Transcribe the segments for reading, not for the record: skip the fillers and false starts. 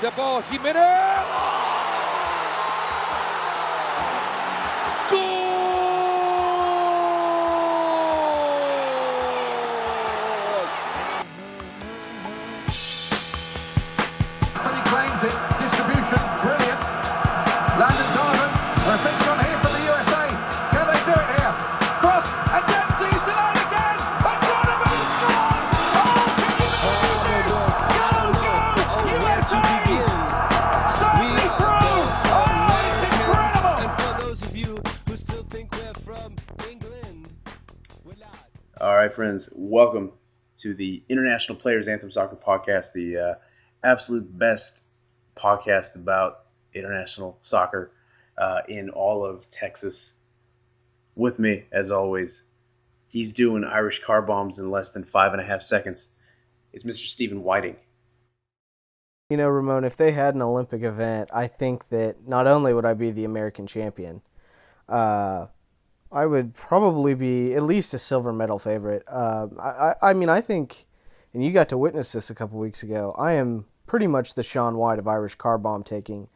The ball, Jimenez! Goal! Anthony claims it. Distribution, brilliant. Landon Donovan, perfect on here for the USA. Can they do it here? Cross, and Dempsey's denied again. And Donovan scored! Oh, can you believe this? Go, USA! Certainly through! Oh, it's incredible! And for those of you who still think we're from England, we're not. All right, friends, welcome to the International Players Anthem Soccer Podcast, the absolute best podcast about international soccer in all of Texas. With me, as always, he's doing Irish car bombs in less than 5.5 seconds. It's Mr. Stephen Whiting. You know, Ramon, if they had an Olympic event, I think that not only would I be the American champion, I would probably be at least a silver medal favorite. I mean, I think, and you got to witness this a couple weeks ago, I am pretty much the Shaun White of Irish car bomb taking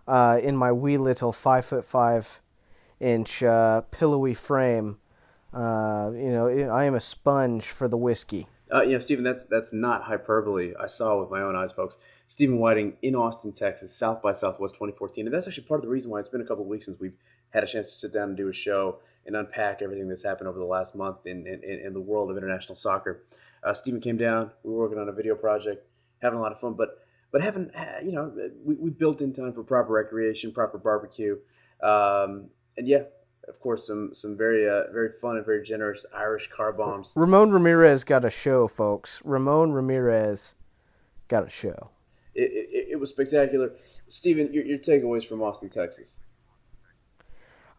in my wee little 5'5" pillowy frame. I am a sponge for the whiskey. Stephen, that's not hyperbole. I saw it with my own eyes, folks. Stephen Whiting in Austin, Texas, South by Southwest 2014. And that's actually part of the reason why it's been a couple of weeks since we've had a chance to sit down and do a show and unpack everything that's happened over the last month in the world of international soccer. Stephen came down. We were working on a video project, having a lot of fun, but having, we built in time for proper recreation, proper barbecue. And yeah, of course, some very fun and very generous Irish car bombs. Ramon Ramirez got a show, folks. Ramon Ramirez got a show. It was spectacular. Stephen, your takeaways from Austin, Texas.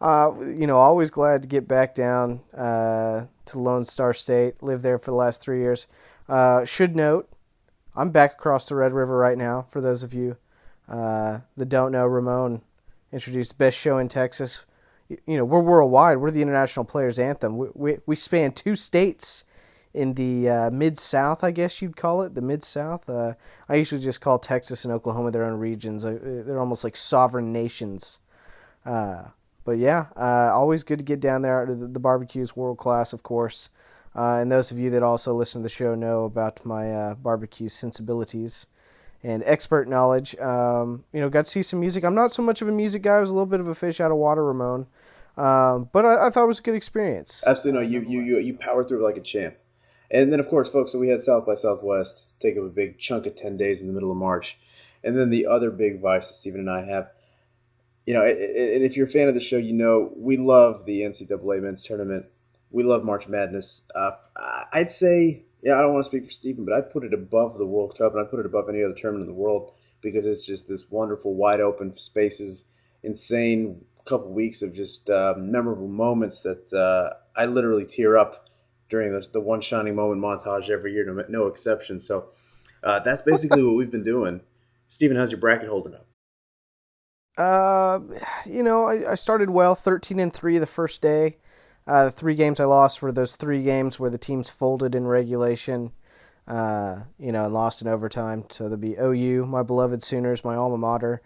Always glad to get back down to Lone Star State. Lived there for the last 3 years. Should note, I'm back across the Red River right now. For those of you that don't know, Ramon introduced the best show in Texas. We're worldwide. We're the International Players Anthem. We span 2 states in the Mid-South, I guess you'd call it, the Mid-South. I usually just call Texas and Oklahoma their own regions. They're almost like sovereign nations. But yeah, always good to get down there. The barbecue is world-class, of course. And those of you that also listen to the show know about my barbecue sensibilities and expert knowledge. Got to see some music. I'm not so much of a music guy. I was a little bit of a fish out of water, Ramon. But I thought it was a good experience. Absolutely. No, you powered through like a champ. And then, of course, folks, so we had South by Southwest take up a big chunk of 10 days in the middle of March. And then the other big vice that Stephen and I have, and if you're a fan of the show, we love the NCAA men's tournament. We love March Madness. I'd say, I don't want to speak for Stephen, but I'd put it above the World Cup, and I'd put it above any other tournament in the world because it's just this wonderful, wide open spaces, insane couple weeks of just memorable moments that I literally tear up during the One Shining Moment montage every year, no exception. So that's basically what we've been doing. Stephen, how's your bracket holding up? I started well, 13-3 the first day. The 3 games I lost were those 3 games where the teams folded in regulation, and lost in overtime. So there'll be OU, my beloved Sooners, my alma mater.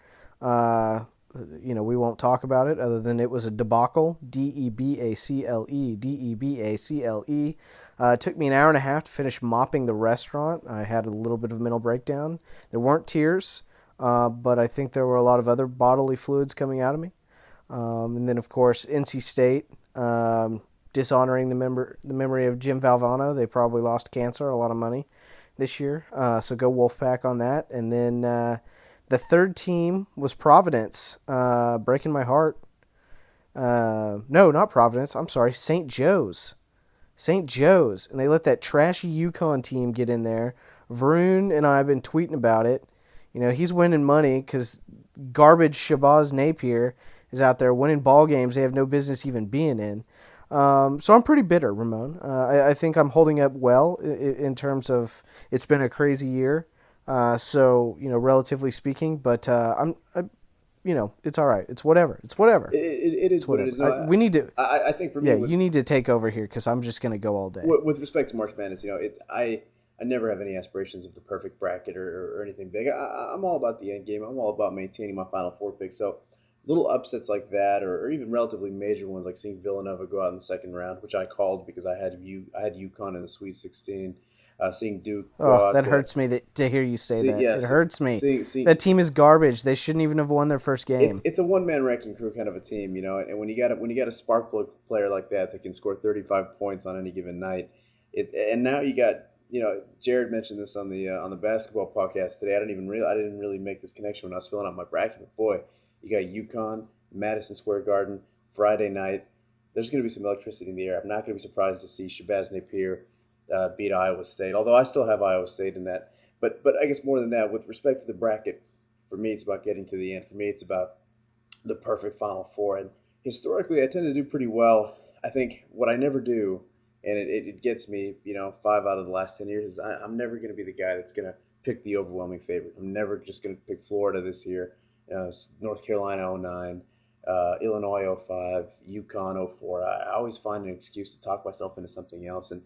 We won't talk about it other than it was a debacle, Debacle, Debacle. It took me an hour and a half to finish mopping the restaurant. I had a little bit of a mental breakdown. There weren't tears, but I think there were a lot of other bodily fluids coming out of me. And then, of course, NC State, dishonoring the memory of Jim Valvano. They probably lost cancer, a lot of money this year. So go Wolfpack on that. And then the third team was Providence, breaking my heart. No, not Providence. I'm sorry, St. Joe's. St. Joe's. And they let that trashy Yukon team get in there. Vroon and I have been tweeting about it. He's winning money because garbage Shabazz Napier is out there winning ball games they have no business even being in. So I'm pretty bitter, Ramon. I think I'm holding up well in terms of it's been a crazy year. Relatively speaking, but it's all right. It's whatever. It's whatever. It is what it is. No, we need to. I think for me, you need to take over here because I'm just going to go all day. With respect to March Madness, I I never have any aspirations of the perfect bracket or anything big. I'm all about the end game. I'm all about maintaining my Final Four pick. So little upsets like that, or even relatively major ones, like seeing Villanova go out in the second round, which I called because I had UConn in the Sweet 16. Seeing Duke go Oh, out that hurts me to hear you say that. yeah, It hurts me. see, That team is garbage. They shouldn't even have won their first game. it's a one man wrecking crew kind of a team, and when you got a spark plug player like that can score 35 points on any given night, and now you got Jared mentioned this on the basketball podcast today. I didn't really make this connection when I was filling out my bracket, but boy, you got UConn, Madison Square Garden, Friday night. There's going to be some electricity in the air. I'm not going to be surprised to see Shabazz Napier beat Iowa State, although I still have Iowa State in that. But I guess more than that, with respect to the bracket, for me it's about getting to the end. For me it's about the perfect Final Four. And historically I tend to do pretty well. I think what I never do, and it gets me, 5 out of the last 10 years, is I'm never going to be the guy that's going to pick the overwhelming favorite. I'm never just going to pick Florida this year, North Carolina 09, Illinois 05, UConn 04. I always find an excuse to talk myself into something else, and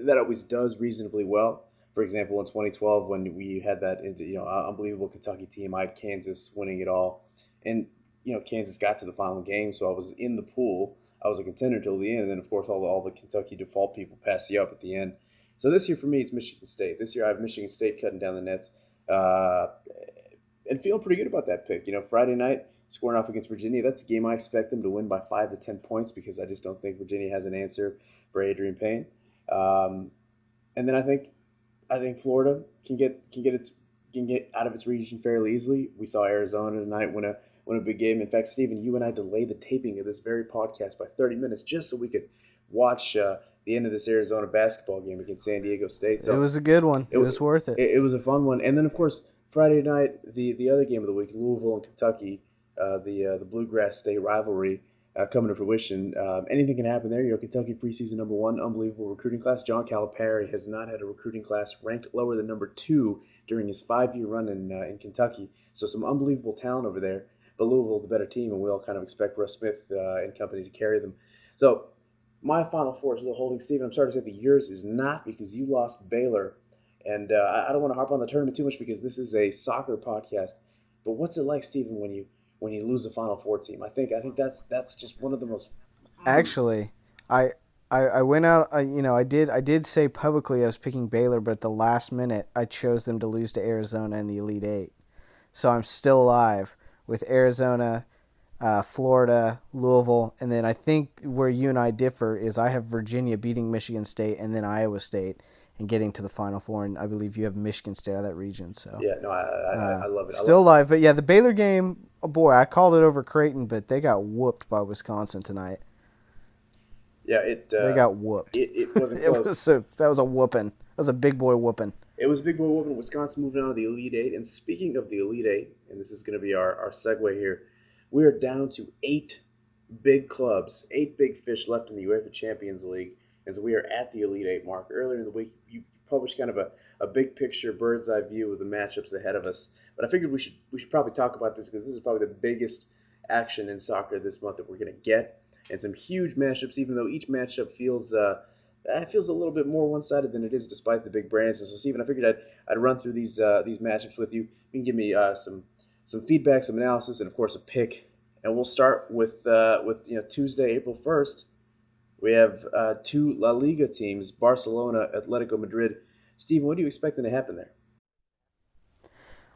that always does reasonably well. For example, in 2012, when we had that unbelievable Kentucky team, I had Kansas winning it all, and Kansas got to the final game, so I was in the pool. I was a contender till the end, and then of course all the Kentucky default people pass you up at the end. So this year for me, it's Michigan State. This year I have Michigan State cutting down the nets, and feeling pretty good about that pick. Friday night scoring off against Virginia, that's a game I expect them to win by 5 to 10 points because I just don't think Virginia has an answer for Adrian Payne. And then I think Florida can get out of its region fairly easily. We saw Arizona tonight win a big game. In fact, Stephen, you and I delayed the taping of this very podcast by 30 minutes just so we could watch the end of this Arizona basketball game against San Diego State. So it was a good one. It was worth it. It was a fun one. And then, of course, Friday night, the other game of the week, Louisville and Kentucky, the Bluegrass State rivalry coming to fruition. Anything can happen there. Kentucky preseason number 1, unbelievable recruiting class. John Calipari has not had a recruiting class ranked lower than number 2 during his 5-year run in Kentucky. So some unbelievable talent over there. But Louisville, the better team, and we all kind of expect Russ Smith and company to carry them. So my Final Four is still holding. Stephen, I'm sorry to say that yours is not because you lost Baylor. And I don't want to harp on the tournament too much because this is a soccer podcast. But what's it like, Stephen, when you lose a Final Four team? I think that's just one of the most. Actually, I went out. I did say publicly I was picking Baylor, but at the last minute I chose them to lose to Arizona in the Elite Eight. So I'm still alive with Arizona, Florida, Louisville, and then I think where you and I differ is I have Virginia beating Michigan State and then Iowa State and getting to the Final Four, and I believe you have Michigan State out of that region. So yeah, no, I love it. Still alive, but yeah, the Baylor game. Oh boy, I called it over Creighton, but they got whooped by Wisconsin tonight. Yeah, they got whooped. It wasn't close. That was a whooping. That was a big boy whooping. It was a big boy whooping. Wisconsin moving on to the Elite Eight. And speaking of the Elite Eight, and this is going to be our segue here, we are down to 8 big clubs, 8 big fish left in the UEFA Champions League, as we are at the Elite Eight mark. Earlier in the week, you published kind of a big picture, bird's eye view of the matchups ahead of us. But I figured we should probably talk about this because this is probably the biggest action in soccer this month that we're going to get, and some huge matchups. Even though each matchup feels a little bit more one-sided than it is, despite the big brands. And so, Stephen, I figured I'd run through these matchups with you. You can give me some feedback, some analysis, and of course a pick. And we'll start with Tuesday, April 1st. We have 2 La Liga teams, Barcelona, Atletico Madrid. Stephen, what do you expecting to happen there?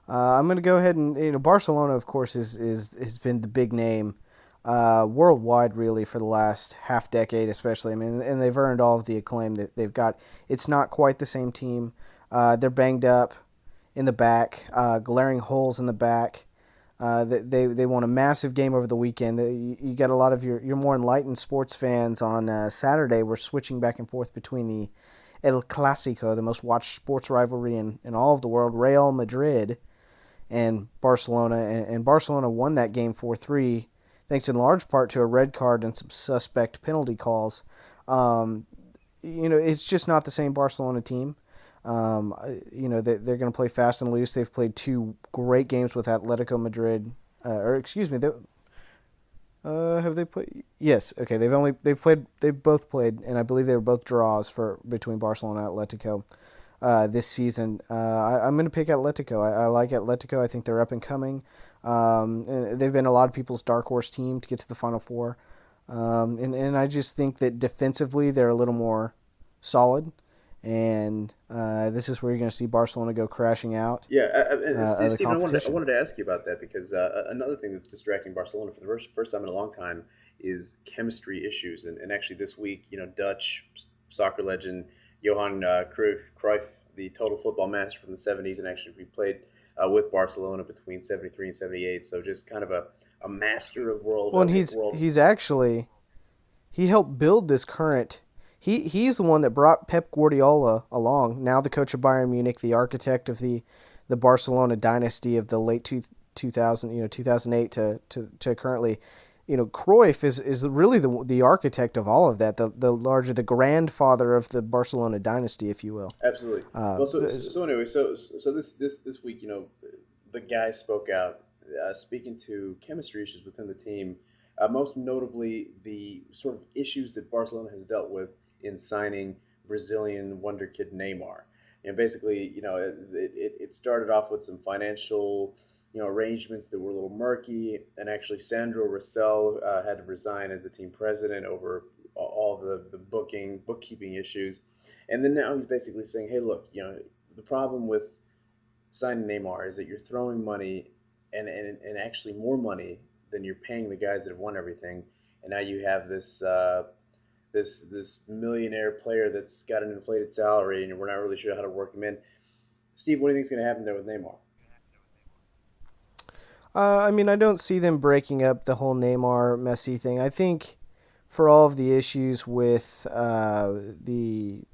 I'm going to go ahead and Barcelona, of course, has been the big name worldwide, really, for the last half decade, especially. I mean, and they've earned all of the acclaim that they've got. It's not quite the same team. They're banged up in the back, glaring holes in the back. They won a massive game over the weekend. You got a lot of your more enlightened sports fans on Saturday were switching back and forth between the El Clásico, the most watched sports rivalry in all of the world, Real Madrid, and Barcelona. And Barcelona won that game 4-3, thanks in large part to a red card and some suspect penalty calls. It's just not the same Barcelona team. They're going to play fast and loose. They've played 2 great games with Atletico Madrid. Have they played? Yes. Okay. They've both played, and I believe they were both draws for between Barcelona and Atletico this season. I'm going to pick Atletico. I like Atletico. I think they're up and coming. And they've been a lot of people's dark horse team to get to the Final Four. And I just think that defensively they're a little more solid. And this is where you're going to see Barcelona go crashing out. Yeah, the Stephen, I competition. wanted to ask you about that because another thing that's distracting Barcelona for the first time in a long time is chemistry issues. And actually this week, Dutch soccer legend Johan Cruyff, the total football master from the 70s, and actually we played with Barcelona between 73 and 78. So just kind of a master of world. Well, and he's actually he helped build this current. He's the one that brought Pep Guardiola along. Now the coach of Bayern Munich, the architect of the Barcelona dynasty of the late 2008 to currently. Cruyff is really the architect of all of that. The grandfather of the Barcelona dynasty, if you will. Absolutely. So anyway, so this week, the guy spoke out, speaking to chemistry issues within the team, most notably the sort of issues that Barcelona has dealt with in signing Brazilian wonder kid Neymar. And basically, it started off with some financial, arrangements that were a little murky, and actually Sandro Rosell had to resign as the team president over all the bookkeeping issues. And then now he's basically saying, hey, look, the problem with signing Neymar is that you're throwing money and actually more money than you're paying the guys that have won everything. And now you have this this millionaire player that's got an inflated salary, and we're not really sure how to work him in. Steve, what do you think is going to happen there with Neymar? I don't see them breaking up the whole Neymar Messi thing. I think for all of the issues with the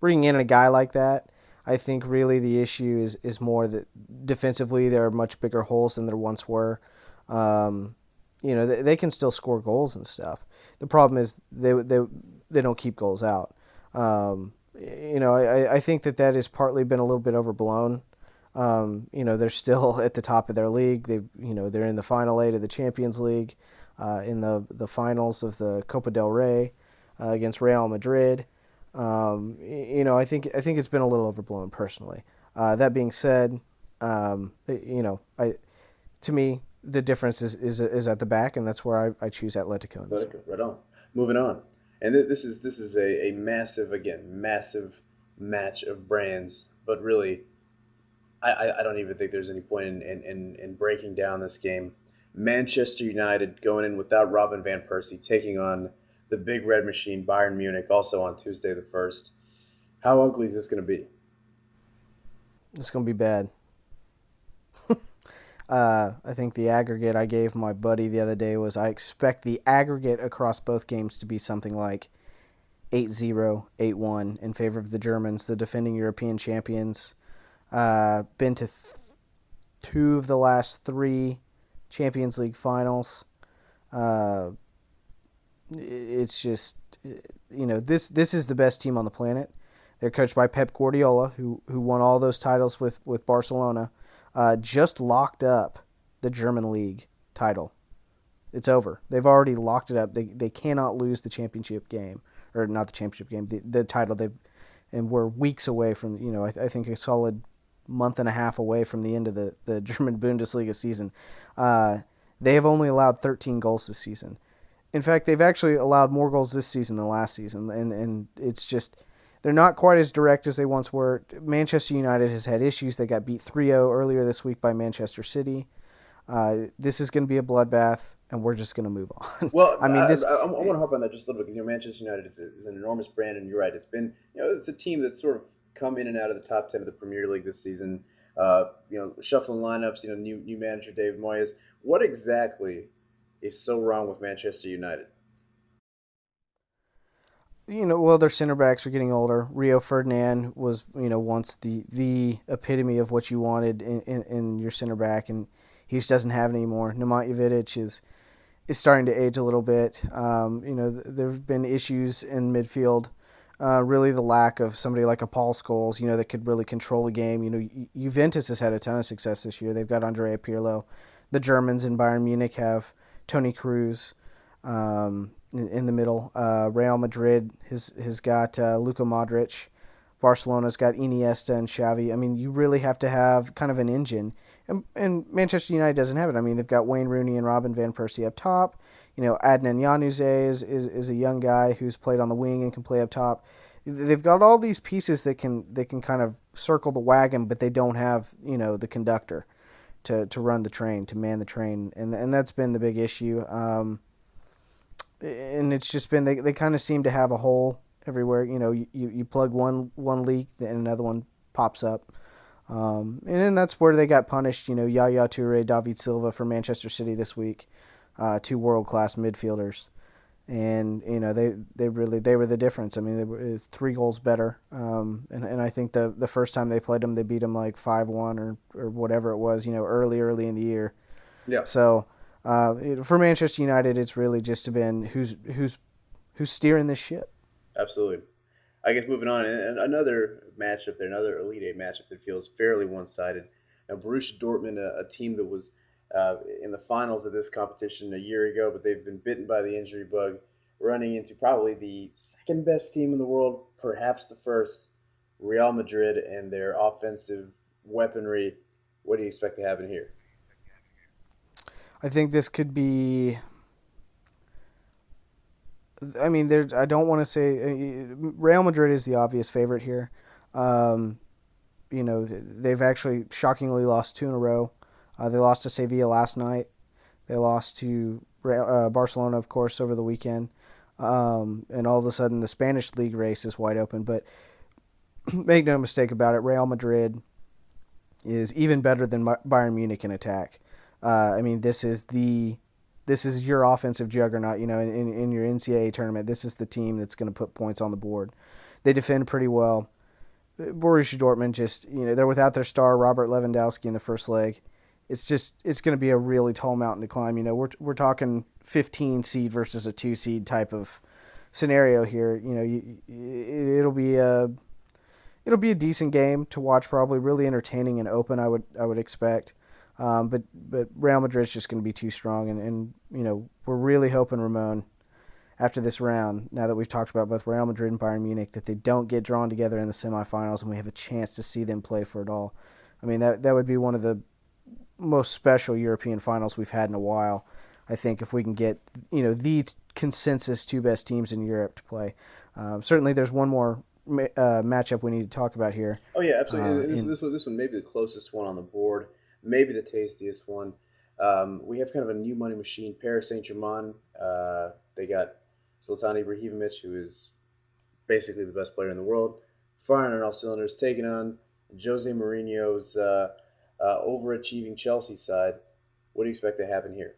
bringing in a guy like that, I think really the issue is more that defensively there are much bigger holes than there once were. They can still score goals and stuff. The problem is they don't keep goals out. I think that has partly been a little bit overblown. They're still at the top of their league. They're in the final 8 of the Champions League, in the finals of the Copa del Rey against Real Madrid. I think it's been a little overblown personally. That being said, to me, the difference is at the back, and that's where I choose Atletico. Right on. Moving on. And this is a massive match of brands, but really, I don't even think there's any point in breaking down this game. Manchester United going in without Robin van Persie, taking on the Big Red Machine, Bayern Munich, also on Tuesday the 1st. How ugly is this going to be? It's going to be bad. I think the aggregate I gave my buddy the other day was I expect the aggregate across both games to be something like 8-0, 8-1 in favor of the Germans, the defending European champions. Been to 2 of the last 3 Champions League finals. It's just, this is the best team on the planet. They're coached by Pep Guardiola, who won all those titles with Barcelona. Just locked up the German league title. It's over. They've already locked it up. They cannot lose the championship game, or not the championship game, the title. And we're weeks away from, I think a solid month and a half away from the end of the German Bundesliga season. They have only allowed 13 goals this season. In fact, they've actually allowed more goals this season than last season, and it's just they're not quite as direct as they once were. Manchester United has had issues. They got beat 3-0 earlier this week by Manchester City. This is going to be a bloodbath, and we're just going to move on. Well, I want to harp on that just a little bit because Manchester United is an enormous brand, and you're right. It's been it's a team that's sort of come in and out of the top 10 of the Premier League this season. Shuffling lineups. New manager David Moyes. What exactly is so wrong with Manchester United? Their center backs are getting older. Rio Ferdinand was, once the epitome of what you wanted in your center back, and he just doesn't have it anymore. Nemanja Vidic is starting to age a little bit. There have been issues in midfield. Really the lack of somebody like a Paul Scholes, that could really control the game. Juventus has had a ton of success this year. They've got Andrea Pirlo. the Germans in Bayern Munich have Toni Kroos in the middle. Real Madrid has got Luka Modric. Barcelona's got Iniesta and Xavi. I mean, you really have to have kind of an engine. And Manchester United doesn't have it. I mean, they've got Wayne Rooney and Robin van Persie up top. Adnan Januzaj is a young guy who's played on the wing and can play up top. They've got all these pieces that can kind of circle the wagon, but they don't have, the conductor to run the train, to man the train. And that's been the big issue. And it's just been, they kind of seem to have a hole everywhere. You plug one leak and another one pops up. And then that's where they got punished. Yaya Toure, David Silva for Manchester City this week, 2 world-class midfielders. And, they were the difference. I mean, they were 3 goals better. And I think the first time they played them, they beat them like 5-1 or whatever it was, early in the year. Yeah. So, for Manchester United, it's really just been who's steering this ship. Absolutely. I guess moving on, and another matchup there, another Elite Eight matchup that feels fairly one-sided. Now, Borussia Dortmund, a team that was in the finals of this competition a year ago, but they've been bitten by the injury bug, running into probably the second best team in the world, perhaps the first, Real Madrid, and their offensive weaponry. What do you expect to happen here? I think this could be... I mean, I don't want to say Real Madrid is the obvious favorite here. They've actually shockingly lost 2 in a row. They lost to Sevilla last night. They lost to Barcelona, of course, over the weekend. And all of a sudden, the Spanish league race is wide open. But make no mistake about it, Real Madrid is even better than Bayern Munich in attack. I mean, this is your offensive juggernaut, in your NCAA tournament. This is the team that's going to put points on the board. They defend pretty well. Borussia Dortmund just, they're without their star, Robert Lewandowski, in the first leg. It's going to be a really tall mountain to climb. We're talking 15 seed versus a 2 seed type of scenario here. It'll be a decent game to watch, probably really entertaining and open, I would expect. But Real Madrid's just going to be too strong, and we're really hoping, Ramon, after this round, now that we've talked about both Real Madrid and Bayern Munich, that they don't get drawn together in the semifinals and we have a chance to see them play for it all. I mean, that would be one of the most special European finals we've had in a while. I think if we can get the consensus 2 best teams in Europe to play. Certainly, there's one more matchup we need to talk about here. Oh yeah, absolutely. This one may be the closest one on the board. Maybe the tastiest one. We have kind of a new money machine. Paris Saint-Germain. They got Zlatan Ibrahimovic, who is basically the best player in the world, firing on all cylinders, taking on Jose Mourinho's overachieving Chelsea side. What do you expect to happen here?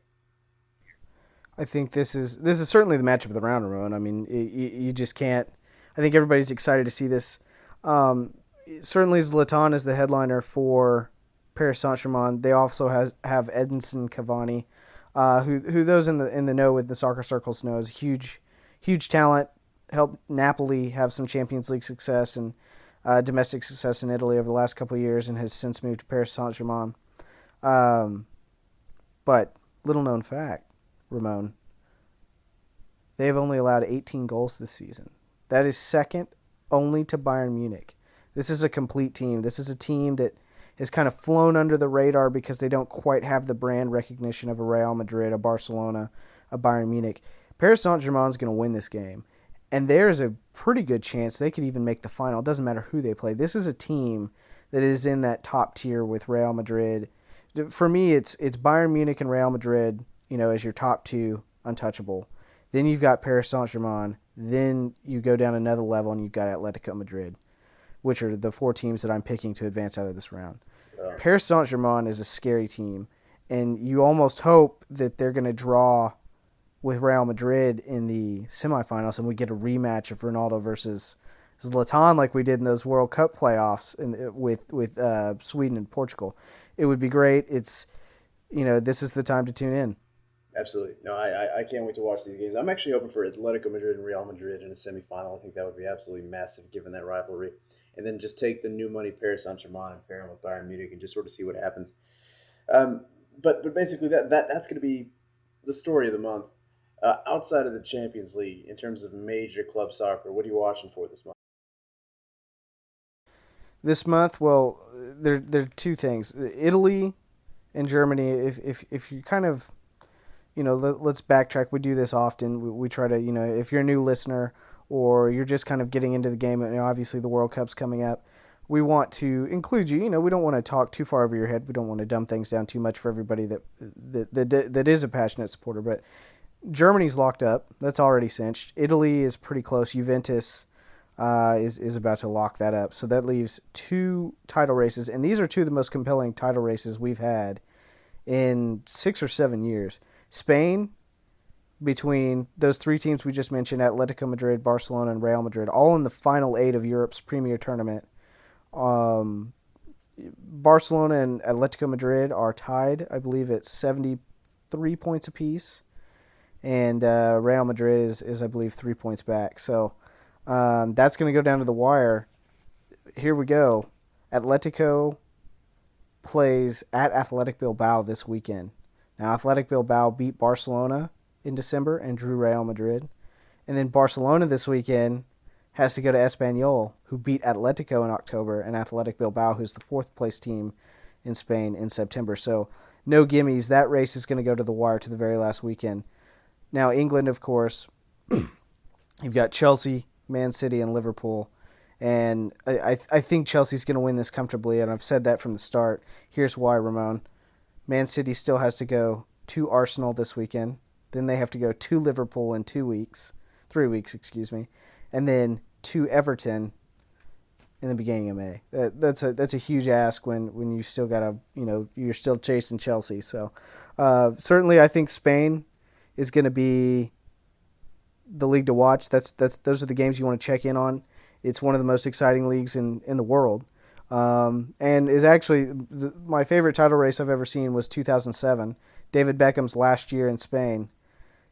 I think this is certainly the matchup of the round, Ramon. I mean, you just can't. I think everybody's excited to see this. Certainly, Zlatan is the headliner for Paris Saint-Germain. They also have Edinson Cavani, who those in the know with the soccer circles know is huge talent. Helped Napoli have some Champions League success and domestic success in Italy over the last couple of years, and has since moved to Paris Saint-Germain. But little known fact, Ramon, they have only allowed 18 goals this season. That is second only to Bayern Munich. This is a complete team. This is a team that has kind of flown under the radar because they don't quite have the brand recognition of a Real Madrid, a Barcelona, a Bayern Munich. Paris Saint-Germain is going to win this game, and there is a pretty good chance they could even make the final. It doesn't matter who they play. This is a team that is in that top tier with Real Madrid. For me, it's Bayern Munich and Real Madrid, as your top 2 untouchable. Then you've got Paris Saint-Germain. Then you go down another level and you've got Atletico Madrid, which are the 4 teams that I'm picking to advance out of this round. Paris Saint-Germain is a scary team, and you almost hope that they're going to draw with Real Madrid in the semifinals and we get a rematch of Ronaldo versus Zlatan like we did in those World Cup playoffs with Sweden and Portugal. It would be great. It's, this is the time to tune in. Absolutely. No, I can't wait to watch these games. I'm actually hoping for Atletico Madrid and Real Madrid in a semifinal. I think that would be absolutely massive given that rivalry. And then just take the new money Paris Saint-Germain and pair them with Bayern Munich and just sort of see what happens. but basically that's going to be the story of the month. Outside of the Champions League, in terms of major club soccer, what are you watching for this month? This month, well, there are two things: Italy and Germany. If you kind of, let's backtrack. We do this often. We try to, if you're a new listener or you're just kind of getting into the game, and obviously the World Cup's coming up, we want to include you. We don't want to talk too far over your head. We don't want to dumb things down too much for everybody that is a passionate supporter. But Germany's locked up. That's already cinched. Italy is pretty close. Juventus is about to lock that up. So that leaves two title races, and these are two of the most compelling title races we've had in 6 or 7 years. Spain, between those three teams we just mentioned, Atletico Madrid, Barcelona, and Real Madrid, all in the final 8 of Europe's premier tournament. Barcelona and Atletico Madrid are tied, I believe, at 73 points apiece. And Real Madrid is, I believe, 3 points back. So that's going to go down to the wire. Here we go. Atletico plays at Athletic Bilbao this weekend. Now, Athletic Bilbao beat Barcelona in December and drew Real Madrid. And then Barcelona this weekend has to go to Espanyol, who beat Atletico in October, and Athletic Bilbao, who's the fourth-place team in Spain, in September. So no gimmies. That race is going to go to the wire to the very last weekend. Now, England, of course, you've got Chelsea, Man City, and Liverpool. And I think Chelsea's going to win this comfortably, and I've said that from the start. Here's why, Ramon. Man City still has to go to Arsenal this weekend. Then they have to go to Liverpool in 3 weeks, and then to Everton in the beginning of May. That's a huge ask when you still got you're still chasing Chelsea. So certainly I think Spain is going to be the league to watch. Those are the games you want to check in on. It's one of the most exciting leagues in the world. And is actually my favorite title race I've ever seen was 2007, David Beckham's last year in Spain.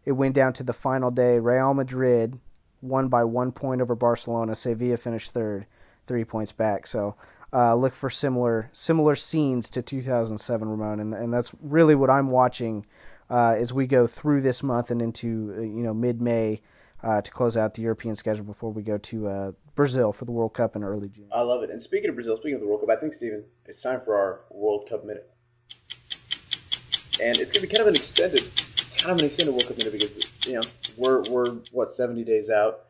It went down to the final day. Real Madrid won by 1 point over Barcelona. Sevilla finished third, 3 points back. So look for similar scenes to 2007, Ramon, and that's really what I'm watching as we go through this month and into mid-May to close out the European schedule before we go to Brazil for the World Cup in early June. I love it. And speaking of Brazil, speaking of the World Cup, I think, Stephen, it's time for our World Cup Minute. And it's going to be kind of an extended World Cup Minute because, we're 70 days out.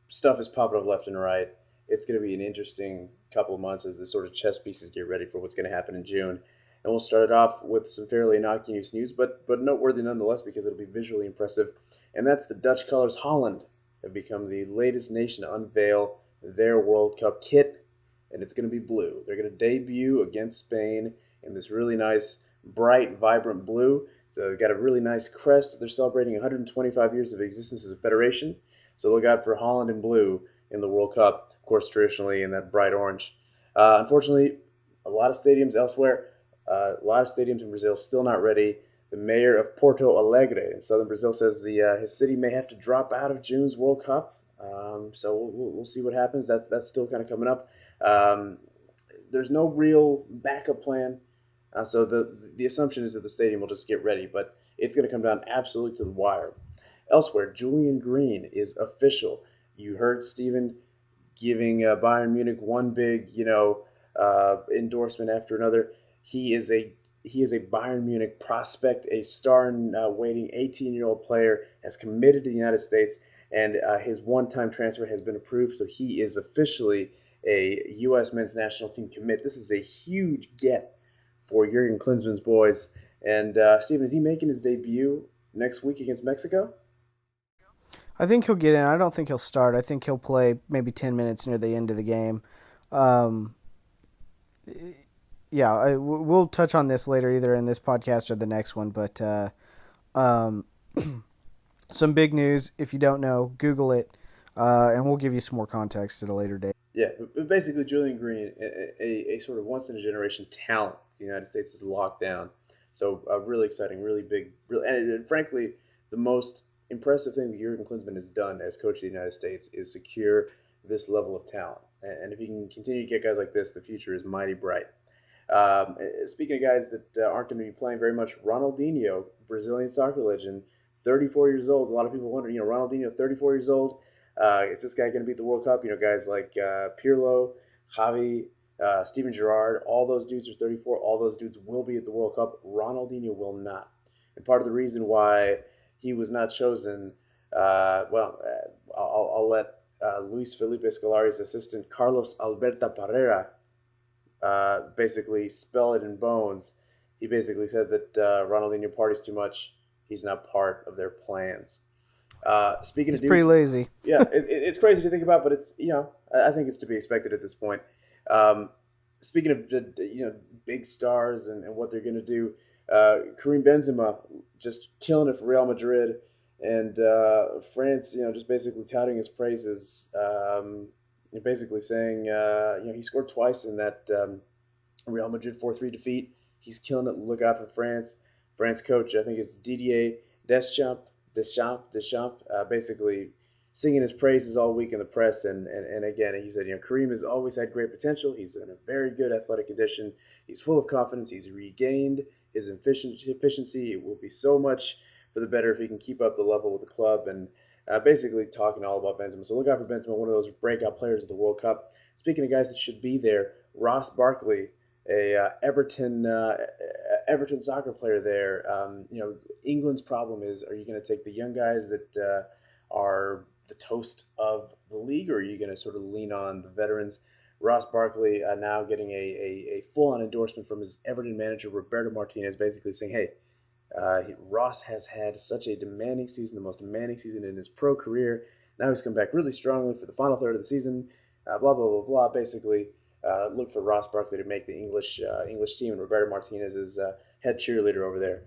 Stuff is popping up left and right. It's going to be an interesting couple of months as the sort of chess pieces get ready for what's going to happen in June. And we'll start it off with some fairly innocuous news, but noteworthy nonetheless because it'll be visually impressive. And that's the Dutch colors. Holland have become the latest nation to unveil their World Cup kit, and it's going to be blue. They're going to debut against Spain in this really nice, bright, vibrant blue. So they've got a really nice crest. They're celebrating 125 years of existence as a federation. So look out for Holland in blue in the World Cup, of course, traditionally in that bright orange. Unfortunately, a lot of stadiums elsewhere, a lot of stadiums in Brazil still not ready. The mayor of Porto Alegre in southern Brazil says his city may have to drop out of June's World Cup. So we'll see what happens. That's still kind of coming up. There's no real backup plan. So the assumption is that the stadium will just get ready, but it's going to come down absolutely to the wire. Elsewhere, Julian Green is official. You heard Stephen giving Bayern Munich one big, endorsement after another. He is a Bayern Munich prospect, a star in waiting 18-year-old player, has committed to the United States, and his one-time transfer has been approved, so he is officially a U.S. men's national team commit. This is a huge get for Jurgen Klinsmann's boys. And Stephen, is he making his debut next week against Mexico? I think he'll get in. I don't think he'll start. I think he'll play maybe 10 minutes near the end of the game. We'll touch on this later, either in this podcast or the next one. But some big news. If you don't know, Google it, and we'll give you some more context at a later date. Yeah, but basically Julian Green, a sort of once-in-a-generation talent the United States is locked down. So really exciting, really big, and frankly, the most impressive thing that Jurgen Klinsmann has done as coach of the United States is secure this level of talent. And if he can continue to get guys like this, the future is mighty bright. Speaking of guys that aren't going to be playing very much, Ronaldinho, Brazilian soccer legend, 34 years old. A lot of people wonder, Ronaldinho, 34 years old. Is this guy going to be at the World Cup? Guys like Pirlo, Javi, Steven Gerrard, all those dudes are 34. All those dudes will be at the World Cup. Ronaldinho will not. And part of the reason why he was not chosen, I'll let Luis Felipe Scolari's assistant, Carlos Alberto Parreira, basically spell it in bones. He basically said that Ronaldinho parties too much. He's not part of their plans. Speaking of dudes, pretty lazy. Yeah, it's crazy to think about, but it's I think it's to be expected at this point. Speaking of big stars and what they're going to do, Karim Benzema just killing it for Real Madrid, and France, just basically touting his praises, basically saying he scored twice in that Real Madrid 4-3 defeat. He's killing it. Look out for France. France coach, I think it's Didier Deschamps, basically singing his praises all week in the press. And again, he said, Karim has always had great potential. He's in a very good athletic condition. He's full of confidence. He's regained his efficiency. It will be so much for the better if he can keep up the level with the club. And basically talking all about Benzema. So look out for Benzema, one of those breakout players of the World Cup. Speaking of guys that should be there, Ross Barkley, a Everton soccer player there. England's problem is, are you going to take the young guys that are the toast of the league, or are you going to sort of lean on the veterans? Ross Barkley now getting a full-on endorsement from his Everton manager, Roberto Martinez, basically saying, hey, Ross has had such a demanding season, the most demanding season in his pro career. Now he's come back really strongly for the final third of the season, blah, blah, blah, blah. Basically, look for Ross Barkley to make the English team, and Roberto Martinez is head cheerleader over there.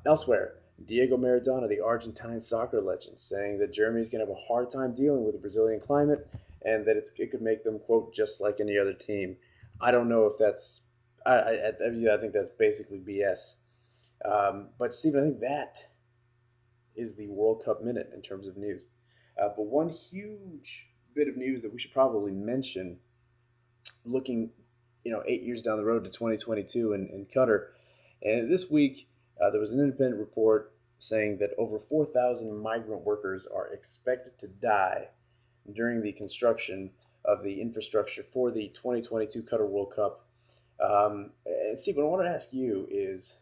Elsewhere, Diego Maradona, the Argentine soccer legend, saying that Germany's going to have a hard time dealing with the Brazilian climate, and that it could make them, quote, just like any other team. I don't know if that's – I think that's basically BS. But, Stephen, I think that is the World Cup minute in terms of news. But one huge bit of news that we should probably mention, looking 8 years down the road to 2022 in Qatar, and this week there was an independent report saying that over 4,000 migrant workers are expected to die during the construction of the infrastructure for the 2022 Qatar World Cup. And Stephen, what I want to ask you is,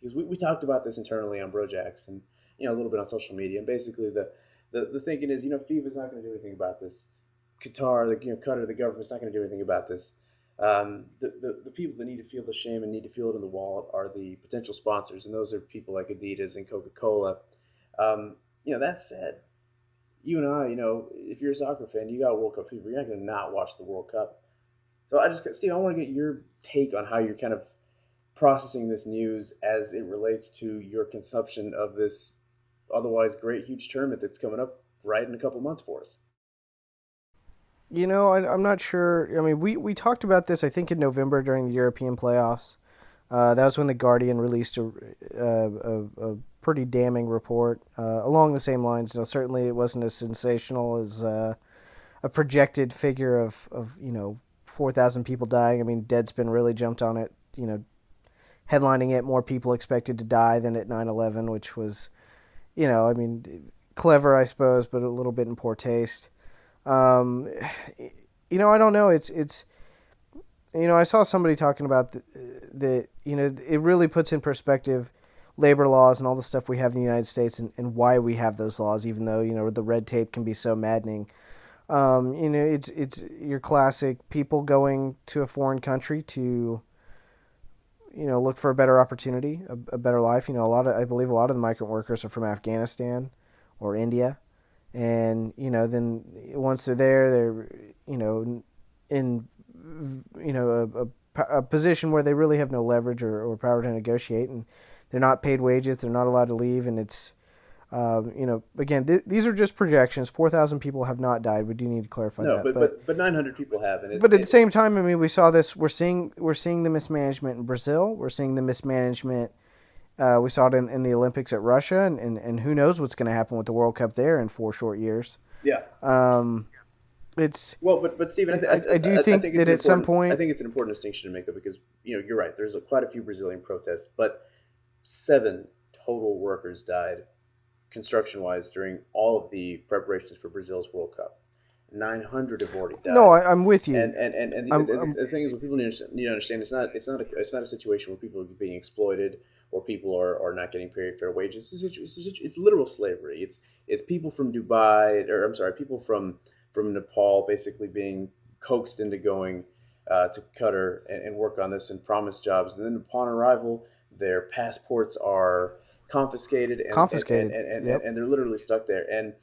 because we talked about this internally on Brojax and a little bit on social media, and basically the thinking is, FIFA's not going to do anything about this. Qatar, Qatar, the government's not going to do anything about this. The people that need to feel the shame and need to feel it in the wallet are the potential sponsors, and those are people like Adidas and Coca-Cola. That said, you and I, if you're a soccer fan, you got World Cup fever. You're not going to not watch the World Cup. So Steve, I want to get your take on how you're kind of processing this news as it relates to your consumption of this otherwise great, huge tournament that's coming up right in a couple months for us. I'm not sure. I mean, we talked about this, I think, in November during the European playoffs. That was when The Guardian released a pretty damning report along the same lines. Certainly it wasn't as sensational as a projected figure of 4,000 people dying. I mean, Deadspin really jumped on it, headlining it, more people expected to die than at 9/11, which was, clever, I suppose, but a little bit in poor taste. I don't know. It's I saw somebody talking about that, it really puts in perspective labor laws and all the stuff we have in the United States and why we have those laws, even though, the red tape can be so maddening. It's your classic people going to a foreign country to, look for a better opportunity, a better life. I believe a lot of the migrant workers are from Afghanistan or India. And, then once they're there, they're, in, a position where they really have no leverage or power to negotiate, and they're not paid wages. They're not allowed to leave. And it's, again, these are just projections. 4,000 people have not died. We do need to clarify that. But 900 people have. And but at the same time, I mean, we saw this. We're seeing the mismanagement in Brazil. We're seeing the mismanagement. We saw it in the Olympics at Russia, and who knows what's going to happen with the World Cup there in 4 short years. Yeah. It's but Stephen, I do think it's that an at some important, point I think it's an important distinction to make, though, because you're right. There's quite a few Brazilian protests, but 7 total workers died construction-wise during all of the preparations for Brazil's World Cup. 900 have already no, died. I'm with you. And the thing is, what people need to understand, it's not a situation where people are being exploited or people are not getting paid fair wages. It's literal slavery. It's people from Dubai, or I'm sorry, people from Nepal basically being coaxed into going to Qatar and work on this and promised jobs, and then upon arrival, their passports are confiscated Confiscated. Yep. and they're literally stuck there. And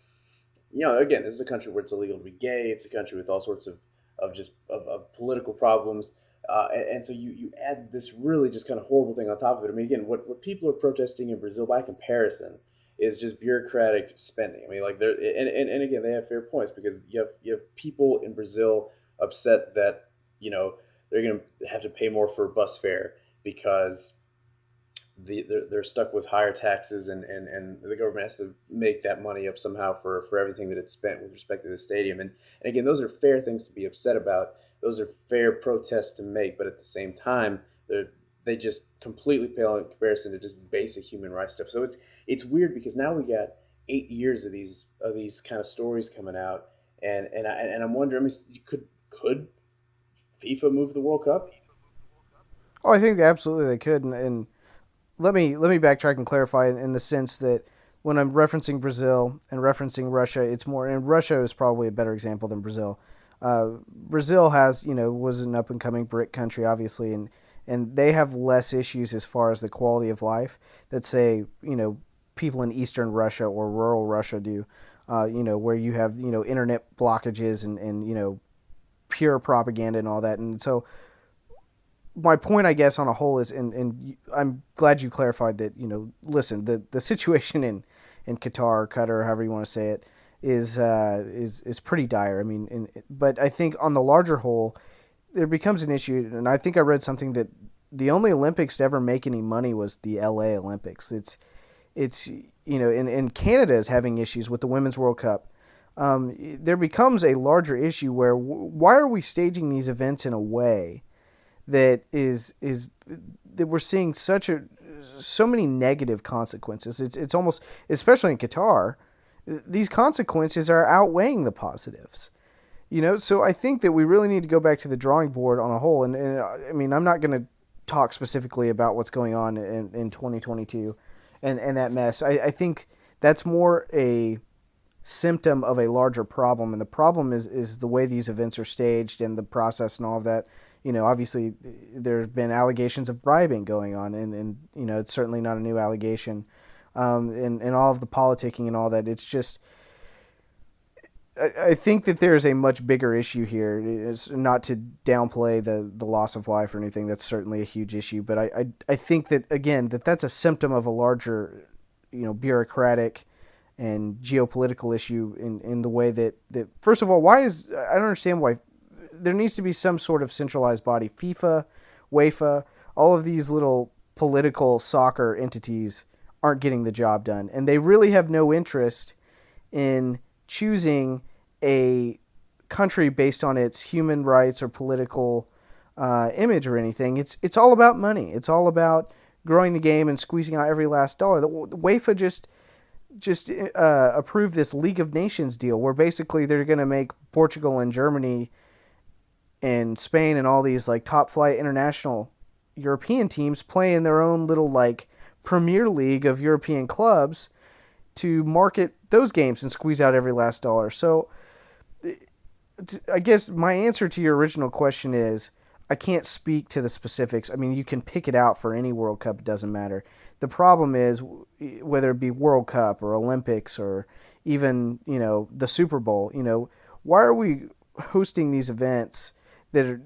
again, this is a country where it's illegal to be gay. It's a country with all sorts of political problems. And so you add this really just kind of horrible thing on top of it. I mean, again, what people are protesting in Brazil by comparison is just bureaucratic spending. I mean, like and again, they have fair points, because you have people in Brazil upset that they're going to have to pay more for bus fare because they're stuck with higher taxes, and the government has to make that money up somehow for everything that it's spent with respect to the stadium. And again, those are fair things to be upset about. Those are fair protests to make, but at the same time, they just completely pale in comparison to just basic human rights stuff. So it's weird, because now we got 8 years of these kind of stories coming out, and I'm wondering, I mean, could FIFA move the World Cup? Oh, I think absolutely they could, and let me backtrack and clarify in the sense that when I'm referencing Brazil and referencing Russia, it's more, and Russia is probably a better example than Brazil. Brazil was an up and coming BRIC country, obviously, and they have less issues as far as the quality of life that, say, people in Eastern Russia or rural Russia do. Where you have internet blockages and pure propaganda and all that, and so. My point, I guess, on a whole is, and I'm glad you clarified that, listen, the situation in Qatar, however you want to say it, is pretty dire. I mean, but I think on the larger whole, there becomes an issue, and I think I read something that the only Olympics to ever make any money was the LA Olympics. It's and Canada is having issues with the Women's World Cup. There becomes a larger issue where why are we staging these events in a way that is that we're seeing so many negative consequences. It's almost, especially in Qatar, these consequences are outweighing the positives. So I think that we really need to go back to the drawing board on a whole. And I mean, I'm not going to talk specifically about what's going on in 2022 and that mess. I think that's more a symptom of a larger problem, and the problem is the way these events are staged and the process and all of that. Obviously there's been allegations of bribing going on, and it's certainly not a new allegation, and all of the politicking and all that. It's just, I think that there's a much bigger issue here. It's not to downplay the loss of life or anything. That's certainly a huge issue, but I think that, again, that's a symptom of a larger, bureaucratic and geopolitical issue in the way that first of all, I don't understand why there needs to be some sort of centralized body. FIFA, UEFA, all of these little political soccer entities aren't getting the job done, and they really have no interest in choosing a country based on its human rights or political image or anything. It's all about money. It's all about growing the game and squeezing out every last dollar. The UEFA just approved this League of Nations deal where basically they're going to make Portugal and Germany and Spain and all these like top flight international European teams play in their own little like Premier League of European clubs to market those games and squeeze out every last dollar. So I guess my answer to your original question is I can't speak to the specifics. I mean, you can pick it out for any World Cup. It doesn't matter. The problem is whether it be World Cup or Olympics or even, the Super Bowl, why are we hosting these events that are,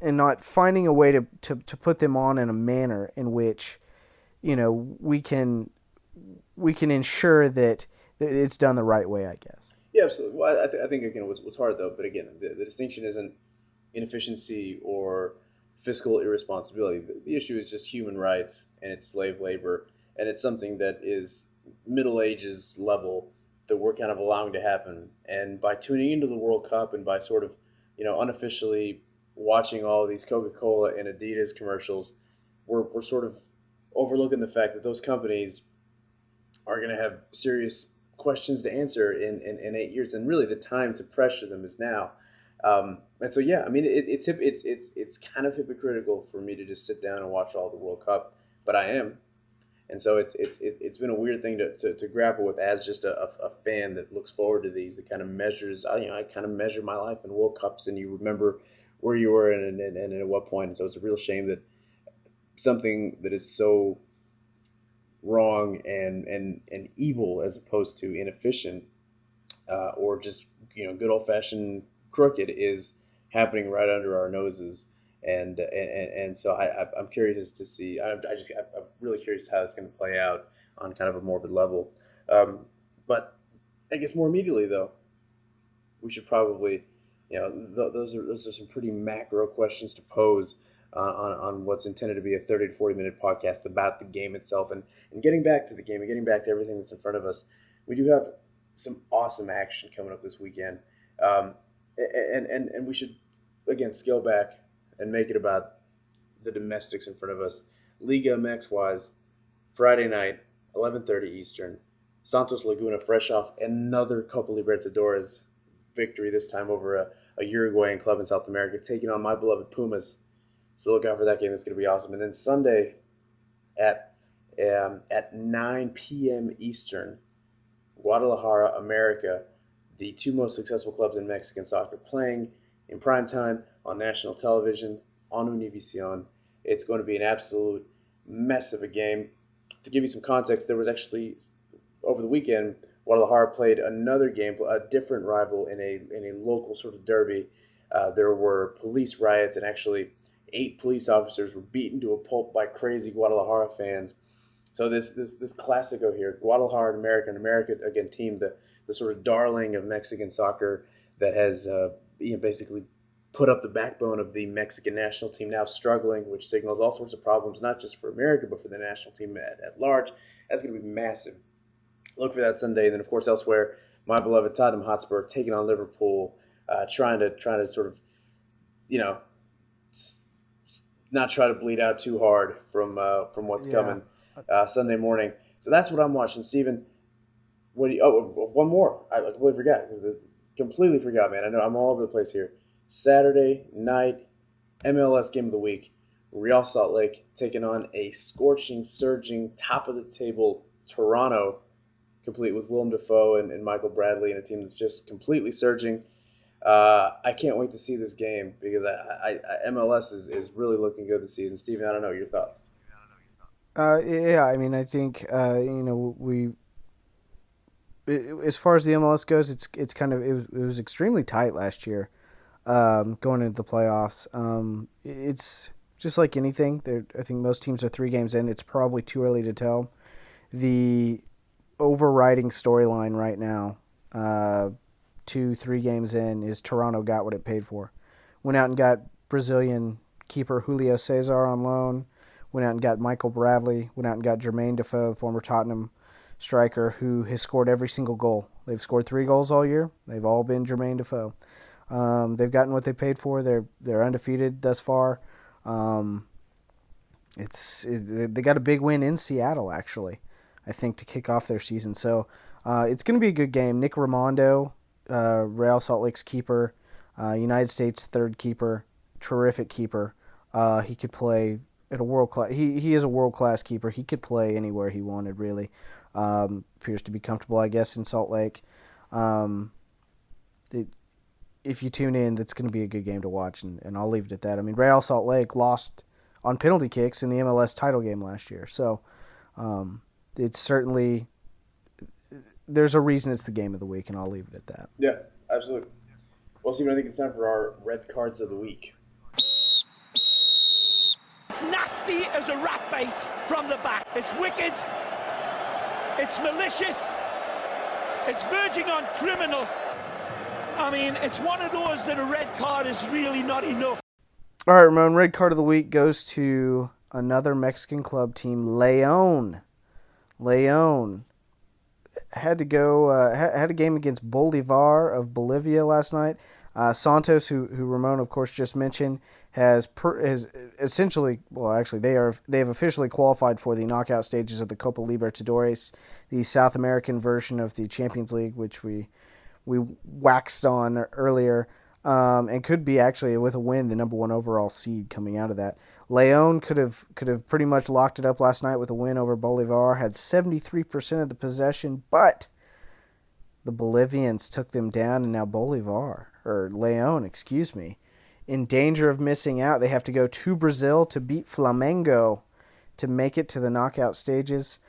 and not finding a way to put them on in a manner in which, we can ensure that it's done the right way, I guess. Yeah, absolutely. Well, I think again, what's hard though, but again, the distinction isn't inefficiency or fiscal irresponsibility. The issue is just human rights, and it's slave labor, and it's something that is Middle Ages level that we're kind of allowing to happen. And by tuning into the World Cup and by sort of, unofficially watching all of these Coca-Cola and Adidas commercials, we're sort of overlooking the fact that those companies are going to have serious questions to answer in 8 years, and really the time to pressure them is now. And so, yeah, I mean, it's kind of hypocritical for me to just sit down and watch all the World Cup, but I am. And so it's been a weird thing to grapple with as just a fan that looks forward to these. That kind of measures, I kind of measure my life in World Cups, and you remember where you were and at what point. And so it's a real shame that something that is so wrong and evil as opposed to inefficient or just good old fashioned crooked is happening right under our noses. And so I'm curious to see. I'm really curious how it's going to play out on kind of a morbid level. But I guess more immediately though, we should probably, those are some pretty macro questions to pose on what's intended to be a 30 to 40 minute podcast about the game itself and getting back to the game and getting back to everything that's in front of us. We do have some awesome action coming up this weekend, and we should again scale back and make it about the domestics in front of us. Liga MX-wise, Friday night, 11:30 Eastern. Santos Laguna, fresh off another Copa Libertadores victory, this time over a Uruguayan club in South America, taking on my beloved Pumas. So look out for that game. It's going to be awesome. And then Sunday at 9 p.m. Eastern, Guadalajara, America, the two most successful clubs in Mexican soccer, playing in prime time on national television on Univision. It's going to be an absolute mess of a game. To give you some context, there was actually, over the weekend, Guadalajara played another game, a different rival in a local sort of derby. There were police riots, and actually 8 police officers were beaten to a pulp by crazy Guadalajara fans. So this Clasico here, Guadalajara and America again, team, the sort of darling of Mexican soccer that has basically put up the backbone of the Mexican national team, now struggling, which signals all sorts of problems, not just for America, but for the national team at large. That's going to be massive. Look for that Sunday. And then, of course, elsewhere, my beloved Tottenham Hotspur taking on Liverpool, trying to sort of, not try to bleed out too hard from what's coming Sunday morning. So that's what I'm watching. Stephen, one more. I completely forgot, completely forgot, man. I know I'm all over the place here. Saturday night, MLS game of the week, Real Salt Lake taking on a scorching, surging, top-of-the-table Toronto, complete with Willem Dafoe and Michael Bradley, and a team that's just completely surging. I can't wait to see this game because MLS is really looking good this season. Steven, I don't know, your thoughts? Yeah, I mean, I think, as far as the MLS goes, it's kind of, it was extremely tight last year. Going into the playoffs. It's just like anything. I think most teams are 3 games in. It's probably too early to tell. The overriding storyline right now, 2-3 games in, is Toronto got what it paid for. Went out and got Brazilian keeper Julio Cesar on loan. Went out and got Michael Bradley. Went out and got Jermaine Defoe, the former Tottenham striker, who has scored every single goal. They've scored 3 goals all year. They've all been Jermaine Defoe. They've gotten what they paid for. They're undefeated thus far. They got a big win in Seattle, actually, I think, to kick off their season. So it's going to be a good game. Nick Raimondo, Real Salt Lake's keeper, United States' third keeper, terrific keeper. He could play at a world class. He is a world class keeper. He could play anywhere he wanted, really. Appears to be comfortable, I guess, in Salt Lake. If you tune in, that's going to be a good game to watch, and I'll leave it at that. I mean, Real Salt Lake lost on penalty kicks in the MLS title game last year, so it's certainly, there's a reason it's the game of the week, and I'll leave it at that. Yeah, absolutely. Well, Stephen, I think it's time for our red cards of the week. It's nasty as a rat bait from the back. It's wicked. It's malicious. It's verging on criminal. I mean, it's one of those that a red card is really not enough. All right, Ramon, red card of the week goes to another Mexican club team, León. had a game against Bolivar of Bolivia last night. Santos, who Ramon of course just mentioned, has essentially, well, actually they have officially qualified for the knockout stages of the Copa Libertadores, the South American version of the Champions League, which we waxed on earlier, and could be actually, with a win, the number one overall seed coming out of that. León could have pretty much locked it up last night with a win over Bolivar, had 73% of the possession, but the Bolivians took them down, and now León, in danger of missing out. They have to go to Brazil to beat Flamengo to make it to the knockout stages.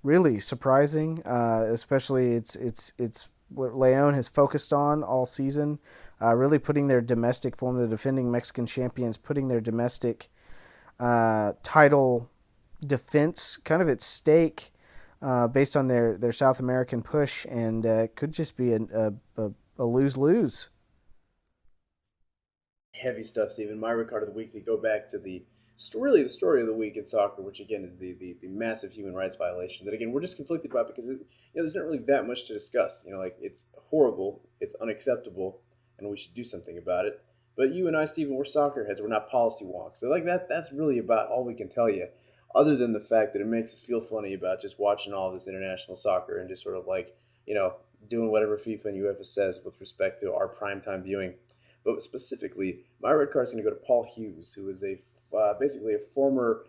Really surprising, especially it's what León has focused on all season, really putting their domestic form, the defending Mexican champions, putting their domestic title defense kind of at stake based on their South American push, and it could just be a lose-lose. Heavy stuff, Stephen. My red card of the week, to go back to the story of the week in soccer, which again is the massive human rights violation that again we're just conflicted about because there's not really that much to discuss. Like, it's horrible, it's unacceptable, and we should do something about it. But you and I, Stephen, we're soccer heads. We're not policy wonks. So like that's really about all we can tell you, other than the fact that it makes us feel funny about just watching all this international soccer and just sort of like doing whatever FIFA and UEFA says with respect to our primetime viewing. But specifically, my red card is going to go to Paul Hughes, who is basically a former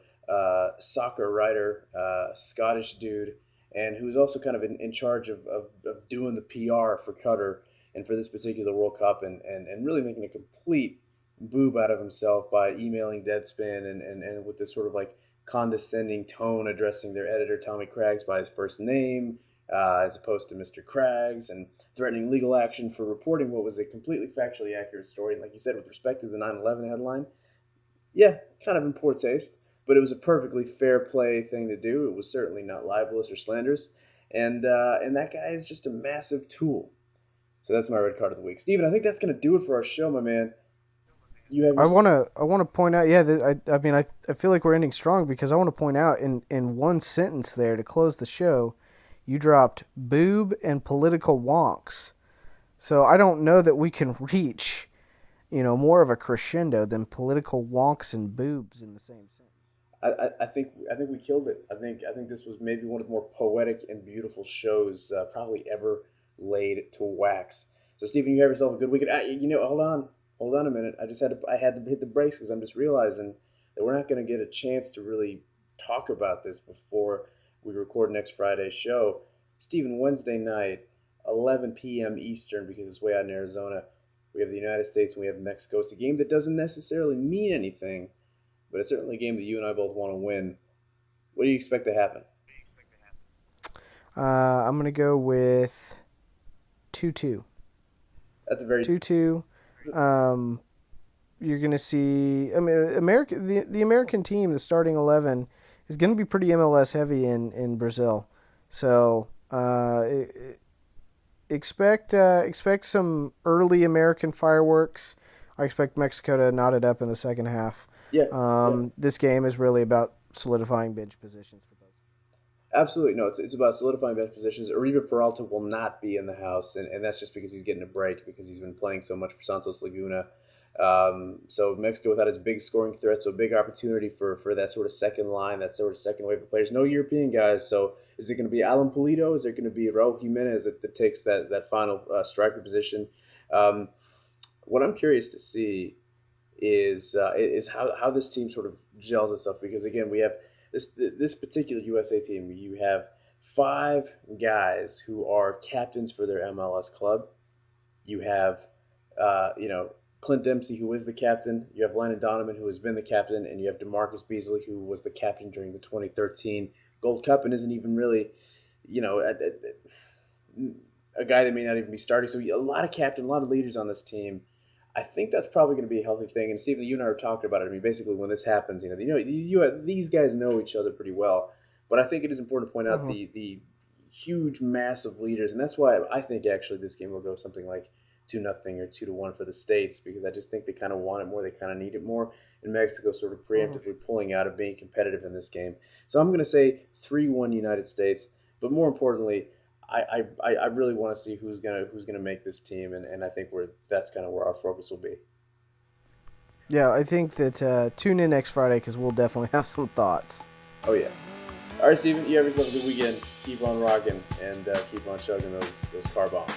soccer writer, Scottish dude, and who's also kind of in charge of doing the PR for Qatar and for this particular World Cup, and really making a complete boob out of himself by emailing Deadspin and with this sort of like condescending tone addressing their editor, Tommy Craggs, by his first name, as opposed to Mr. Craggs, and threatening legal action for reporting what was a completely factually accurate story. And like you said, with respect to the 9/11 headline, yeah, kind of in poor taste, but it was a perfectly fair play thing to do. It was certainly not libelous or slanderous, and that guy is just a massive tool. So that's my red card of the week. Steven, I think that's going to do it for our show, my man. I want to point out, I feel like we're ending strong because I want to point out in one sentence there to close the show, you dropped boob and political wonks. So I don't know that we can reach, more of a crescendo than political wonks and boobs in the same sentence. I think we killed it. I think this was maybe one of the more poetic and beautiful shows probably ever laid to wax. So Stephen, you have yourself a good weekend. Hold on a minute. I had to hit the brakes because I'm just realizing that we're not going to get a chance to really talk about this before we record next Friday's show. Stephen, Wednesday night, 11 p.m. Eastern, because it's way out in Arizona, we have the United States and we have Mexico. It's a game that doesn't necessarily mean anything, but it's certainly a game that you and I both want to win. What do you expect to happen? I'm going to go with 2-2. That's a very 2-2. You're going to see, the American team, the starting 11, is going to be pretty MLS heavy in Brazil. So expect some early American fireworks. I expect Mexico to knot it up in the second half. Yeah. This game is really about solidifying bench positions for both. Absolutely. No, it's about solidifying bench positions. Oribe Peralta will not be in the house, and that's just because he's getting a break because he's been playing so much for Santos Laguna. So Mexico without its big scoring threat, so a big opportunity for that sort of second line, that sort of second wave of players. No European guys, so is it going to be Alan Pulido? Is it going to be Raul Jimenez that takes that final striker position? What I'm curious to see is how this team sort of gels itself, because again, we have this particular USA team. You have 5 guys who are captains for their MLS club. You have Clint Dempsey, who is the captain. You have Landon Donovan, who has been the captain, and you have DeMarcus Beasley, who was the captain during the 2013 Gold Cup and isn't even really, a guy that may not even be starting. So a lot of captain, a lot of leaders on this team. I think that's probably going to be a healthy thing. And Stephen, you and I were talking about it. Basically, when this happens, these guys know each other pretty well. But I think it is important to point out the huge, massive leaders, and that's why I think actually this game will go something like 2-0 or 2-1 for the States, because I just think they kind of want it more, they kind of need it more, and Mexico sort of preemptively pulling out of being competitive in this game. So I'm going to say 3-1 United States. But more importantly, I really want to see who's gonna make this team, and I think that's kind of where our focus will be. Yeah, I think that tune in next Friday because we'll definitely have some thoughts. Oh yeah. All right, Stephen, you have yourself a good weekend. Keep on rocking and keep on chugging those car bombs.